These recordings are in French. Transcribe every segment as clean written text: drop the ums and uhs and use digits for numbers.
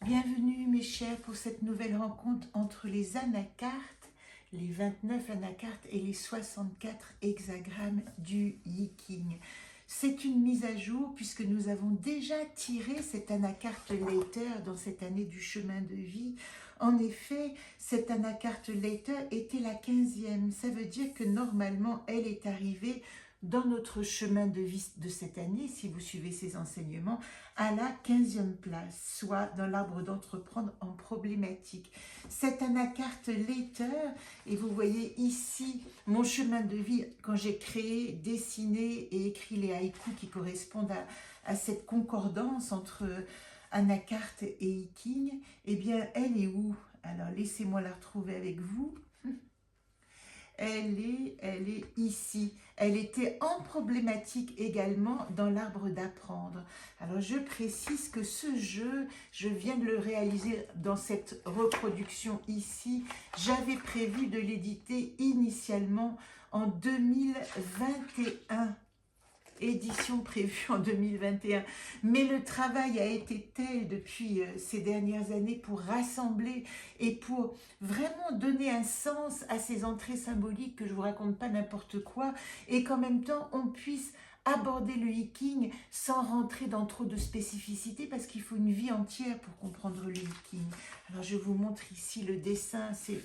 Bienvenue mes chers pour cette nouvelle rencontre entre les anacartes, les 29 anacartes et les 64 hexagrammes du Yiking. C'est une mise à jour puisque nous avons déjà tiré cette anacarte later dans cette année du chemin de vie. En effet, cette anacarte later était la 15e. Ça veut dire que normalement, elle est arrivée dans notre chemin de vie de cette année, si vous suivez ces enseignements, à la 15e place, soit dans l'arbre d'entreprendre en problématique. Cette anacarte later, et vous voyez ici mon chemin de vie, quand j'ai créé, dessiné et écrit les haïkus qui correspondent à cette concordance entre anacarte et Yiking, eh bien, elle est où? Alors, laissez-moi la retrouver avec vous. Elle est ici. Elle était en problématique également dans l'arbre d'apprendre. Alors je précise que ce jeu, je viens de le réaliser dans cette reproduction ici. J'avais prévu de l'éditer initialement en 2021. Édition prévue en 2021, mais le travail a été tel depuis ces dernières années pour rassembler et pour vraiment donner un sens à ces entrées symboliques, que je vous raconte pas n'importe quoi, et qu'en même temps on puisse aborder le Yiking sans rentrer dans trop de spécificité, parce qu'il faut une vie entière pour comprendre le Yiking. Alors je vous montre ici le dessin, c'est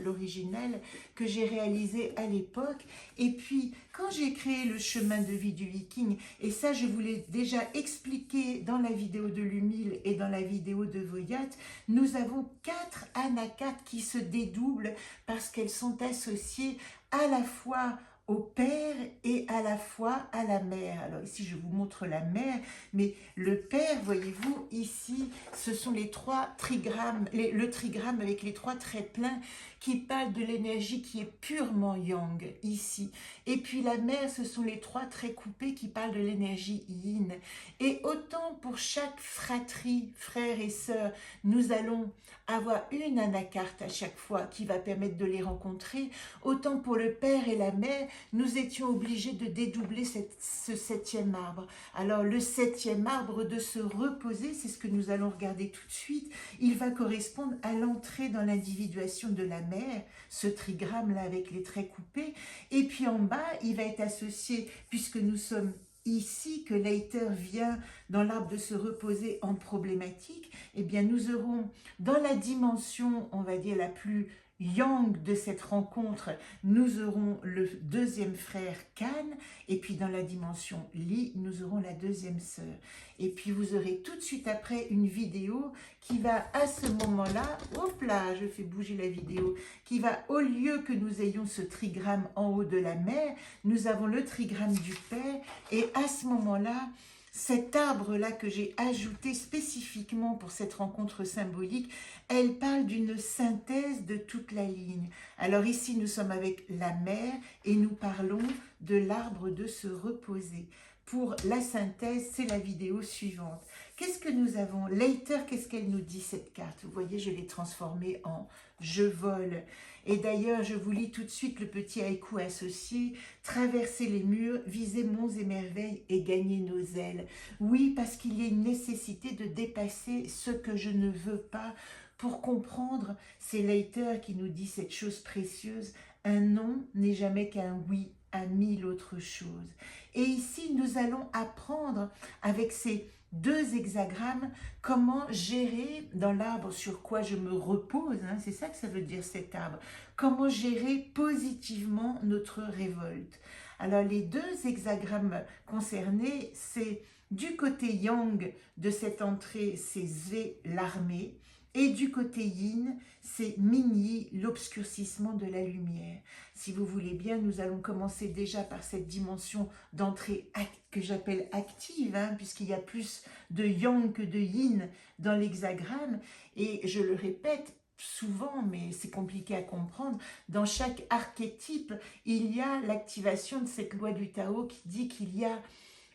l'original que j'ai réalisé à l'époque. Et puis quand j'ai créé le chemin de vie du Yiking, et ça je vous l'ai déjà expliqué dans la vidéo de Lumil et dans la vidéo de Voyat, nous avons 4 anacartes qui se dédoublent parce qu'elles sont associées à la fois au père et à la fois à la mère. Alors ici je vous montre la mère, mais le père, voyez-vous, ici ce sont les 3 trigrammes, le trigramme avec les 3 traits pleins qui parlent de l'énergie qui est purement yang ici. Et puis la mère, ce sont les 3 traits coupés qui parlent de l'énergie yin. Et autant pour chaque fratrie, frère et sœur, nous allons avoir une anacarte à chaque fois qui va permettre de les rencontrer, autant pour le père et la mère, nous étions obligés de dédoubler ce 7e arbre. Alors le 7e arbre de se reposer, c'est ce que nous allons regarder tout de suite, il va correspondre à l'entrée dans l'individuation de la mère, ce trigramme là avec les traits coupés, et puis en bas il va être associé, puisque nous sommes ici, que later vient dans l'arbre de se reposer en problématique, eh bien nous aurons dans la dimension, on va dire la plus yang de cette rencontre, nous aurons le 2e frère Kan, et puis dans la dimension Li, nous aurons la 2e sœur. Et puis vous aurez tout de suite après une vidéo qui va à ce moment-là, hop là, je fais bouger la vidéo, qui va, au lieu que nous ayons ce trigramme en haut de la mère, nous avons le trigramme du père, et à ce moment-là, cet arbre-là que j'ai ajouté spécifiquement pour cette rencontre symbolique, elle parle d'une synthèse de toute la ligne. Alors ici, nous sommes avec la mère et nous parlons de l'arbre de se reposer. Pour la synthèse, c'est la vidéo suivante. Qu'est-ce que nous avons? Later, qu'est-ce qu'elle nous dit cette carte? Vous voyez, je l'ai transformée en « je vole ». Et d'ailleurs, je vous lis tout de suite le petit haïku associé. « Traverser les murs, viser monts et merveilles et gagner nos ailes ». Oui, parce qu'il y a une nécessité de dépasser ce que je ne veux pas pour comprendre. C'est Later qui nous dit cette chose précieuse. Un non n'est jamais qu'un oui à 1000 autres choses. Et ici, nous allons apprendre avec ces 2 hexagrammes, comment gérer dans l'arbre sur quoi je me repose, hein, c'est ça que ça veut dire cet arbre, comment gérer positivement notre révolte. Alors les 2 hexagrammes concernés, c'est du côté yang de cette entrée, c'est Zé, l'armée, et du côté yin, c'est Minyi, l'obscurcissement de la lumière. Si vous voulez bien, nous allons commencer déjà par cette dimension d'entrée que j'appelle active, hein, puisqu'il y a plus de yang que de yin dans l'hexagramme. Et je le répète souvent, mais c'est compliqué à comprendre, dans chaque archétype, il y a l'activation de cette loi du Tao qui dit qu'il y a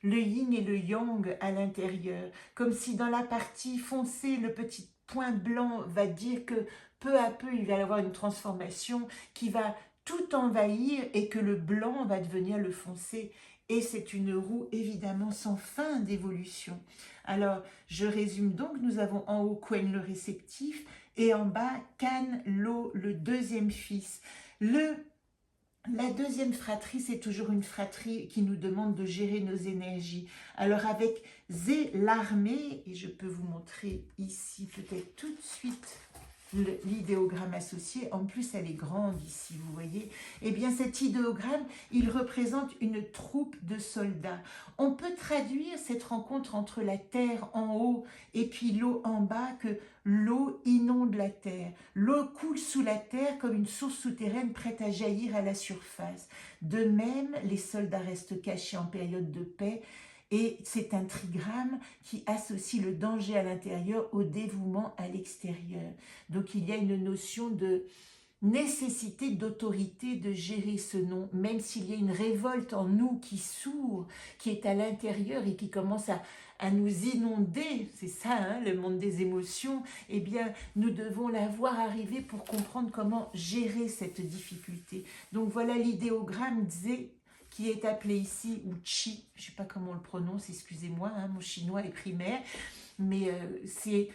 le yin et le yang à l'intérieur. Comme si dans la partie foncée, le petit point blanc va dire que peu à peu, il va y avoir une transformation qui va tout envahir et que le blanc va devenir le foncé. et c'est une roue évidemment sans fin d'évolution. Alors, je résume donc, nous avons en haut Quen le réceptif, et en bas Can, Lo, le deuxième fils. La deuxième fratrie, c'est toujours une fratrie qui nous demande de gérer nos énergies. Alors avec Zé, l'armée, et je peux vous montrer ici peut-être tout de suite l'idéogramme associé, en plus elle est grande ici, vous voyez, eh bien cet idéogramme, il représente une troupe de soldats. On peut traduire cette rencontre entre la terre en haut et puis l'eau en bas, que l'eau inonde la terre. L'eau coule sous la terre comme une source souterraine prête à jaillir à la surface. De même, les soldats restent cachés en période de paix. Et c'est un trigramme qui associe le danger à l'intérieur au dévouement à l'extérieur. Donc il y a une notion de nécessité d'autorité de gérer ce nom, même s'il y a une révolte en nous qui s'ouvre, qui est à l'intérieur et qui commence à nous inonder, c'est ça hein, le monde des émotions, eh bien nous devons la voir arriver pour comprendre comment gérer cette difficulté. Donc voilà l'idéogramme Zé, qui est appelé ici, ou Chi, je ne sais pas comment on le prononce, excusez-moi, hein, mon chinois est primaire, mais c'est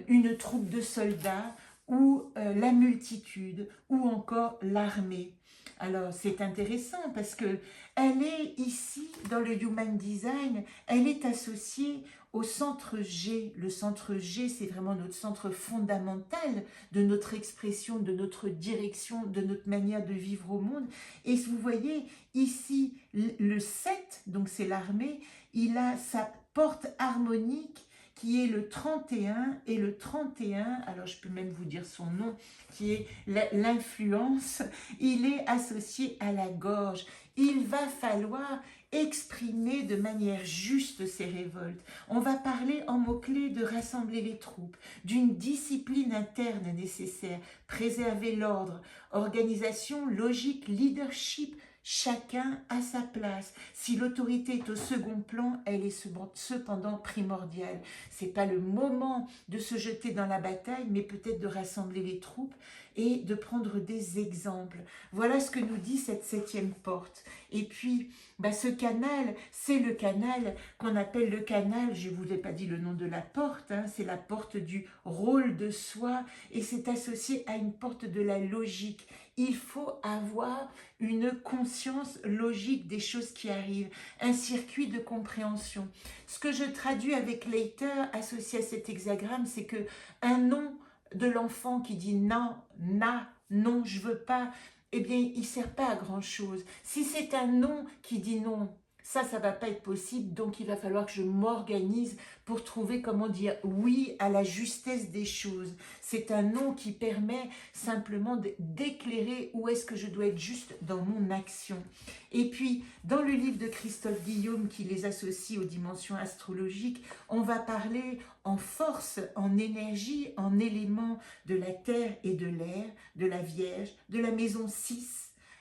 une troupe de soldats, ou la multitude, ou encore l'armée. Alors c'est intéressant parce que elle est ici, dans le Human Design, elle est associée au centre G. Le centre G, c'est vraiment notre centre fondamental de notre expression, de notre direction, de notre manière de vivre au monde. Et vous voyez ici, le 7, donc c'est l'armée, il a sa porte harmonique qui est le 31, et le 31, alors je peux même vous dire son nom, qui est l'influence, il est associé à la gorge. Il va falloir exprimer de manière juste ces révoltes. On va parler en mots-clés de rassembler les troupes, d'une discipline interne nécessaire, préserver l'ordre, organisation, logique, leadership. Chacun a sa place. Si l'autorité est au second plan, elle est cependant primordiale. C'est pas le moment de se jeter dans la bataille, mais peut-être de rassembler les troupes et de prendre des exemples. Voilà ce que nous dit cette 7e porte. Et puis, ce canal, c'est le canal qu'on appelle le canal, je ne vous ai pas dit le nom de la porte, hein, c'est la porte du rôle de soi, et c'est associé à une porte de la logique. Il faut avoir une conscience logique des choses qui arrivent, un circuit de compréhension. Ce que je traduis avec Leiter, associé à cet hexagramme, c'est que un non de l'enfant qui dit non, non, je veux pas, eh bien, il ne sert pas à grand-chose. Si c'est un non qui dit non, ça va pas être possible, donc il va falloir que je m'organise pour trouver comment dire oui à la justesse des choses. C'est un non qui permet simplement d'éclairer où est-ce que je dois être juste dans mon action. Et puis, dans le livre de Christophe Guillaume qui les associe aux dimensions astrologiques, on va parler en force, en énergie, en éléments de la terre et de l'air, de la Vierge, de la maison 6.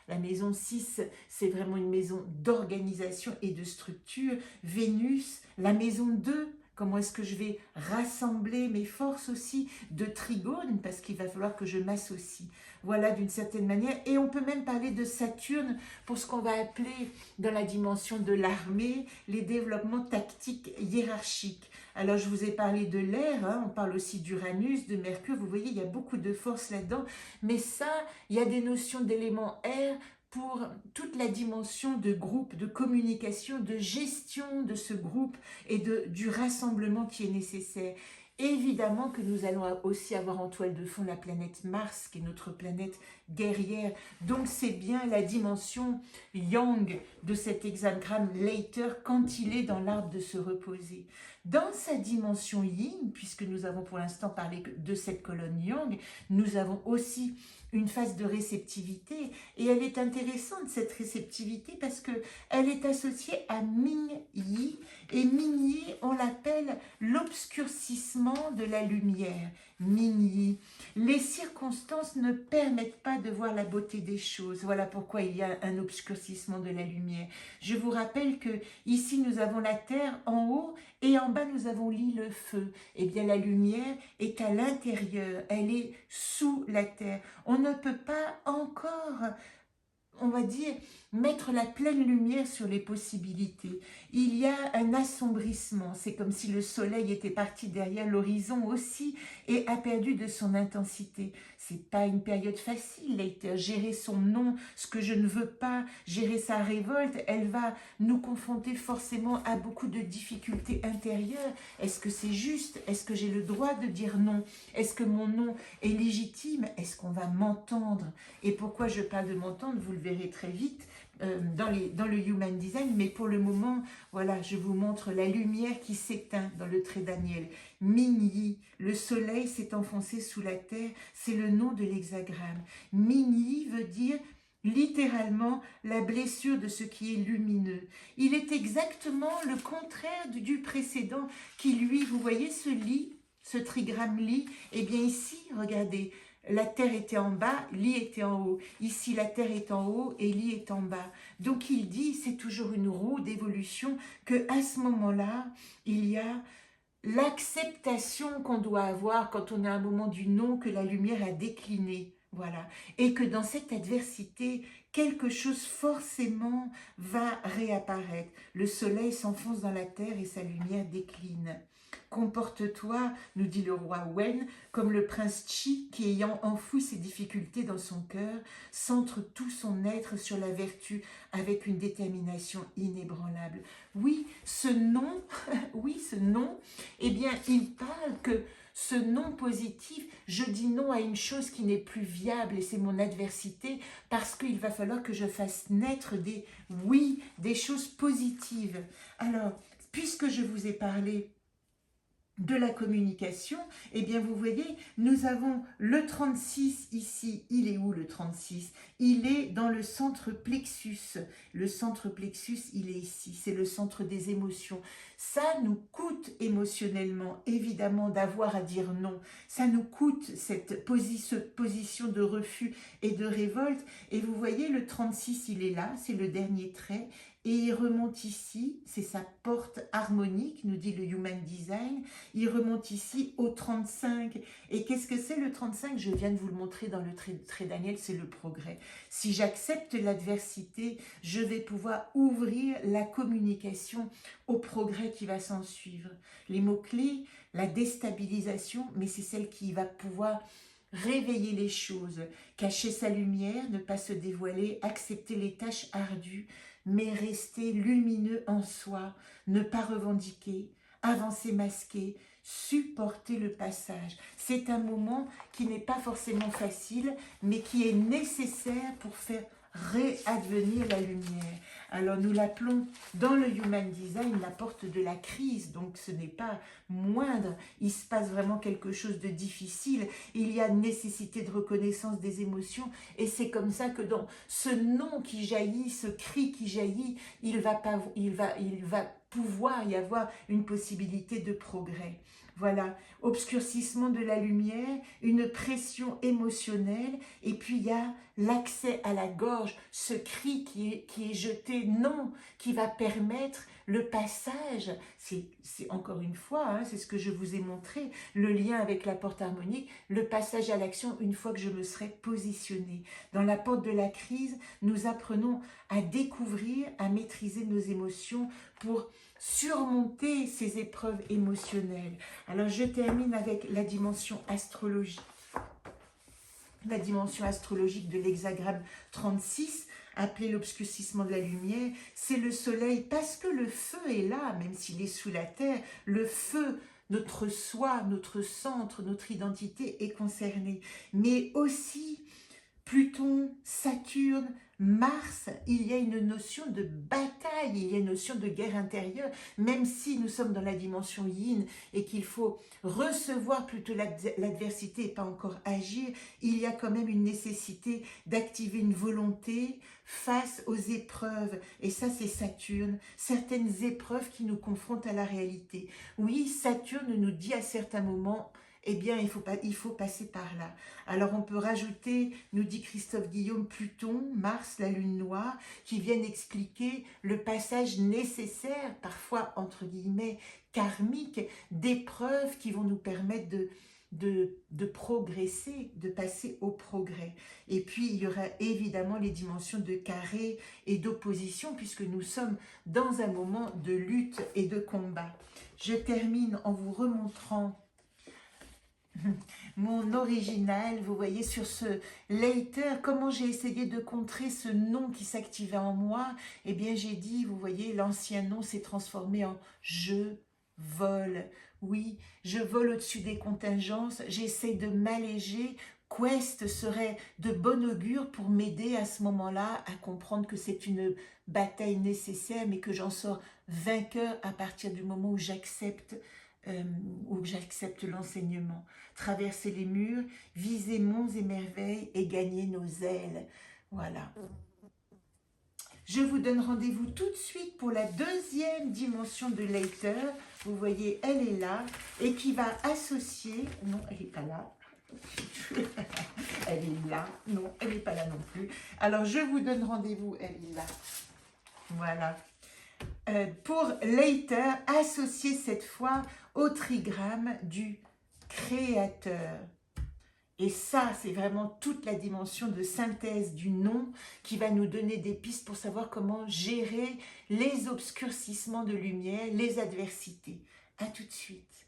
La maison 6, c'est vraiment une maison d'organisation et de structure. Vénus, la maison 2, comment est-ce que je vais rassembler mes forces aussi de trigone, parce qu'il va falloir que je m'associe. Voilà, d'une certaine manière. Et on peut même parler de Saturne pour ce qu'on va appeler, dans la dimension de l'armée, les développements tactiques hiérarchiques. Alors, je vous ai parlé de l'air, hein, on parle aussi d'Uranus, de Mercure, vous voyez, il y a beaucoup de force là-dedans, mais ça, il y a des notions d'éléments air pour toute la dimension de groupe, de communication, de gestion de ce groupe et du rassemblement qui est nécessaire. Évidemment que nous allons aussi avoir en toile de fond la planète Mars, qui est notre planète guerrière. Donc c'est bien la dimension yang de cet hexagramme Leiter quand il est dans l'arbre de se reposer. Dans sa dimension yin, puisque nous avons pour l'instant parlé de cette colonne yang, nous avons aussi une phase de réceptivité, et elle est intéressante cette réceptivité parce que elle est associée à Ming Yi, et Ming Yi, on l'appelle l'obscurcissement de la lumière. Ming Yi. Les circonstances ne permettent pas de voir la beauté des choses. Voilà pourquoi il y a un obscurcissement de la lumière. Je vous rappelle que ici nous avons la terre en haut et en bas nous avons le feu. Eh bien la lumière est à l'intérieur, elle est sous la terre. On ne peut pas encore on va dire, mettre la pleine lumière sur les possibilités. Il y a un assombrissement, c'est comme si le soleil était parti derrière l'horizon aussi et a perdu de son intensité. C'est pas une période facile, Leiter. Gérer son non, ce que je ne veux pas, gérer sa révolte, elle va nous confronter forcément à beaucoup de difficultés intérieures. Est-ce que c'est juste? Est-ce que j'ai le droit de dire non? Est-ce que mon non est légitime? Est-ce qu'on va m'entendre? Et pourquoi je parle de m'entendre, vous le verrez très vite dans le Human Design, mais pour le moment, voilà, je vous montre la lumière qui s'éteint dans le trait Daniel. Minyi, le soleil s'est enfoncé sous la terre, c'est le nom de l'hexagramme. Minyi veut dire littéralement la blessure de ce qui est lumineux. Il est exactement le contraire du précédent qui, lui, vous voyez ce lit, ce trigramme lit, eh bien ici, regardez, la terre était en bas, lit était en haut. Ici, la terre est en haut et lit est en bas. Donc il dit, c'est toujours une roue d'évolution, que à ce moment-là, il y a l'acceptation qu'on doit avoir quand on est à un moment du non, que la lumière a décliné. Voilà. Et que dans cette adversité, quelque chose forcément va réapparaître. Le soleil s'enfonce dans la terre et sa lumière décline. Comporte-toi, nous dit le roi Wen, comme le prince Chi qui, ayant enfoui ses difficultés dans son cœur, centre tout son être sur la vertu avec une détermination inébranlable. Oui, ce non, oui, ce non, eh bien, il parle que ce non positif, je dis non à une chose qui n'est plus viable et c'est mon adversité parce qu'il va falloir que je fasse naître des oui, des choses positives. Alors, puisque je vous ai parlé de la communication, eh bien vous voyez, nous avons le 36 ici. Il est où le 36? Il est dans le centre plexus. Le centre plexus, il est ici. C'est le centre des émotions. Ça nous coûte émotionnellement, évidemment, d'avoir à dire non. Ça nous coûte cette position de refus et de révolte. Et vous voyez, le 36, il est là, c'est le dernier trait. Et il remonte ici, c'est sa porte harmonique, nous dit le Human Design. Il remonte ici au 35. Et qu'est-ce que c'est le 35? Je viens de vous le montrer dans le trait Daniel, c'est le progrès. Si j'accepte l'adversité, je vais pouvoir ouvrir la communication au progrès qui va s'en suivre. Les mots-clés, la déstabilisation, mais c'est celle qui va pouvoir réveiller les choses, cacher sa lumière, ne pas se dévoiler, accepter les tâches ardues, mais rester lumineux en soi, ne pas revendiquer, avancer masqué, supporter le passage. C'est un moment qui n'est pas forcément facile, mais qui est nécessaire pour faire réadvenir la lumière. Alors nous l'appelons dans le Human Design la porte de la crise, donc ce n'est pas moindre, il se passe vraiment quelque chose de difficile, il y a nécessité de reconnaissance des émotions et c'est comme ça que dans ce non qui jaillit, ce cri qui jaillit, il va pouvoir y avoir une possibilité de progrès. Voilà, obscurcissement de la lumière, une pression émotionnelle, et puis il y a l'accès à la gorge, ce cri qui est jeté, non, qui va permettre le passage. C'est encore une fois, hein, c'est ce que je vous ai montré, le lien avec la porte harmonique, le passage à l'action une fois que je me serai positionnée. Dans la porte de la crise, nous apprenons à découvrir, à maîtriser nos émotions pour surmonter ces épreuves émotionnelles. Alors je termine avec la dimension astrologique. La dimension astrologique de l'hexagramme 36, appelé l'obscurcissement de la lumière, c'est le soleil, parce que le feu est là, même s'il est sous la terre, le feu, notre soi, notre centre, notre identité est concerné. Mais aussi Pluton, Saturne, Mars, il y a une notion de bataille, il y a une notion de guerre intérieure, même si nous sommes dans la dimension yin et qu'il faut recevoir plutôt l'adversité et pas encore agir, il y a quand même une nécessité d'activer une volonté face aux épreuves. Et ça, c'est Saturne, certaines épreuves qui nous confrontent à la réalité. Oui, Saturne nous dit à certains moments, eh bien, il faut passer par là. Alors, on peut rajouter, nous dit Christophe Guillaume, Pluton, Mars, la lune noire, qui viennent expliquer le passage nécessaire, parfois, entre guillemets, karmique, d'épreuves qui vont nous permettre de progresser, de passer au progrès. Et puis, il y aura évidemment les dimensions de carré et d'opposition, puisque nous sommes dans un moment de lutte et de combat. Je termine en vous remontrant mon original, vous voyez sur ce later, comment j'ai essayé de contrer ce nom qui s'activait en moi. Eh bien j'ai dit, vous voyez, l'ancien nom s'est transformé en je vole. Oui, je vole au-dessus des contingences, j'essaie de m'alléger. Quest serait de bon augure pour m'aider à ce moment-là à comprendre que c'est une bataille nécessaire, mais que j'en sors vainqueur à partir du moment où j'accepte l'enseignement. Traverser les murs, viser monts et merveilles et gagner nos ailes. Voilà. Je vous donne rendez-vous tout de suite pour la deuxième dimension de Later. Vous voyez, elle est là et qui va associer... Non, elle n'est pas là. Elle est là. Non, elle n'est pas là non plus. Alors, je vous donne rendez-vous. Elle est là. Voilà. Pour Later, associer cette fois au trigramme du créateur. Et ça, c'est vraiment toute la dimension de synthèse du nom qui va nous donner des pistes pour savoir comment gérer les obscurcissements de lumière, les adversités. À tout de suite.